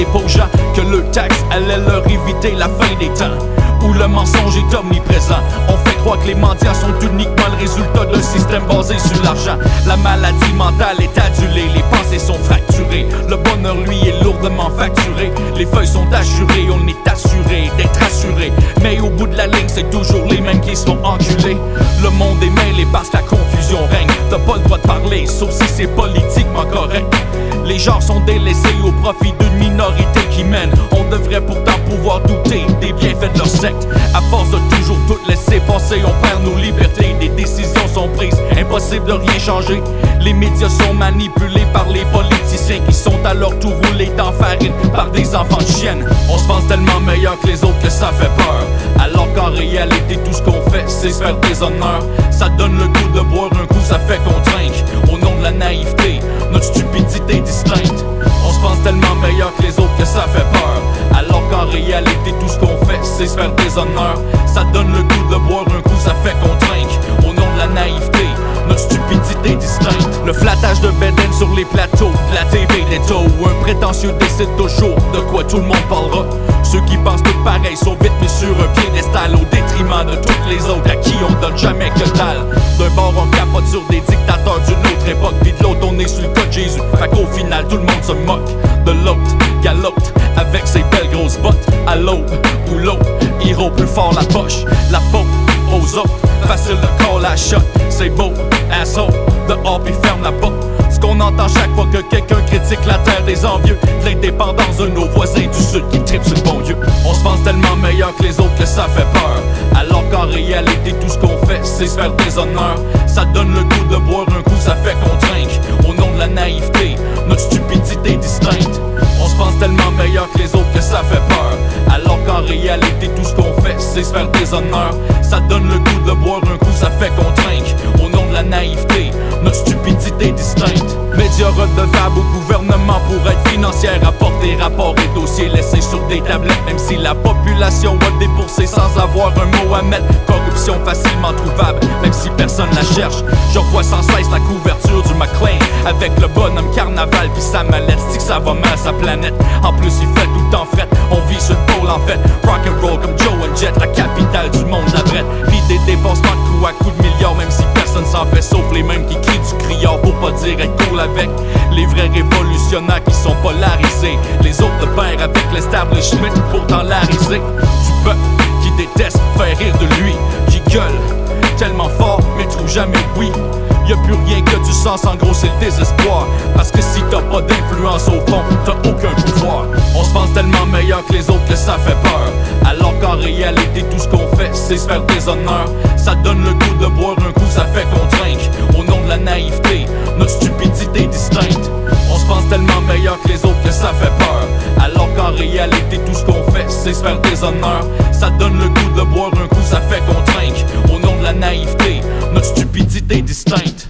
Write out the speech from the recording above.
des pauvres gens que le taxe allait leur éviter la fin des temps, où le mensonge est omniprésent. On fait croire que les mendiants sont uniquement le résultat d'un système basé sur l'argent. La maladie mentale est adulée, les pensées sont fracturées. Le bonheur, lui, est lourdement facturé. Les feuilles sont assurées, on est assuré d'être assuré. Mais au bout de la ligne, c'est toujours les mêmes qui se font enculer. Le monde est mêlé parce que la confusion règne. T'as pas le droit de parler, sauf si c'est politiquement correct. Les genres sont délaissés au profit d'une minorité qui mène. On devrait pourtant pouvoir douter des bienfaits de leur secte. À force de toujours tout laisser passer, on perd nos libertés. Des décisions sont prises, impossible de rien changer. Les médias sont manipulés par les politiciens qui sont à leur tour roulés dans farine par des enfants de chiennes. On se pense tellement meilleur que les autres que ça fait peur, alors qu'en réalité tout ce qu'on fait c'est se faire des honneurs. Ça donne le goût de boire un coup, ça fait qu'on trinque au nom de la naïveté, notre stupidité distincte. On se pense tellement meilleur que les autres que ça fait peur, alors qu'en réalité tout ce qu'on fait c'est se faire des honneurs. Ça donne le goût de boire un coup, ça fait qu'on trinque au nom de la naïveté, notre stupidité distincte. Le flattage de Beden sur les plateaux de la TV d'État, où un prétentieux décide toujours de quoi tout le monde parlera. Ceux qui pensent tout pareil sont vite mis sur un piédestal, au détriment de toutes les autres à qui on donne jamais que dalle. D'un bord on capote sur des dictateurs d'une autre époque, puis de l'autre on est sur le cas de Jésus. Fait qu'au final tout le monde se moque de l'autre, galope avec ses belles grosses bottes. À l'aube ou l'autre, héros plus fort la poche, la faute aux autres, facile de call la shot. C'est beau, asshole, dehors puis ferme la porte. Ce qu'on entend chaque fois que quelqu'un critique la terre des envieux, l'indépendance de nos voisins du sud qui trippent sur le bon Dieu. On se pense tellement meilleur que les autres que ça fait peur, alors qu'en réalité tout ce qu'on fait c'est se faire des honneurs. Ça donne le goût de boire un coup, ça fait qu'on trinque au nom de la naïveté, notre stupidité distincte. On se pense tellement meilleur que les autres que ça fait peur, alors qu'en réalité tout ce qu'on fait c'est se faire des honneurs. Ça donne le goût de boire un coup, ça fait qu'on trinque au nom de la naïveté, notre stupidité distincte. Médias redevables au gouvernement pour être financière, apporter rapports et dossiers laissés sur des tablettes. Même si la population va débourser sans avoir un mot à mettre. Corruption facilement trouvable, même si personne la cherche. Je revois sans cesse la couverture du McLean avec le bonhomme carnaval pis sa mallette. C'est que ça va mal sa planète. En plus il fait tout le temps fret, on vit sur le pôle en fait. Rock'n'roll comme Joe and Jet, la capitale du monde la brette. Pis des dépensements de coups à coups de milliards, même si personne s'en fait sauf les mêmes qui crient du criard. Faut pas dire être cool avec les vrais révolutionnaires qui sont polarisés. Les autres le pèrent avec l'establishment pourtant larisé. Du peuple qui déteste faire rire de lui, qui gueule tellement fort mais trouve jamais oui. Y'a plus rien que du sens, en gros c'est le désespoir. Parce que si t'as pas d'influence au fond, t'as aucun pouvoir. On se pense tellement meilleur que les autres que ça fait peur, alors qu'en réalité tout ce qu'on fait c'est se faire des honneurs. Ça donne le goût de boire un coup, ça fait qu'on trinque au nom de la naïveté, notre stupidité distincte. On se pense tellement meilleur que les autres que ça fait peur, alors qu'en réalité tout ce qu'on fait c'est se faire des honneurs. Ça donne le goût de boire un coup, ça fait qu'on trinque au nom de la naïveté, notre stupidité distincte.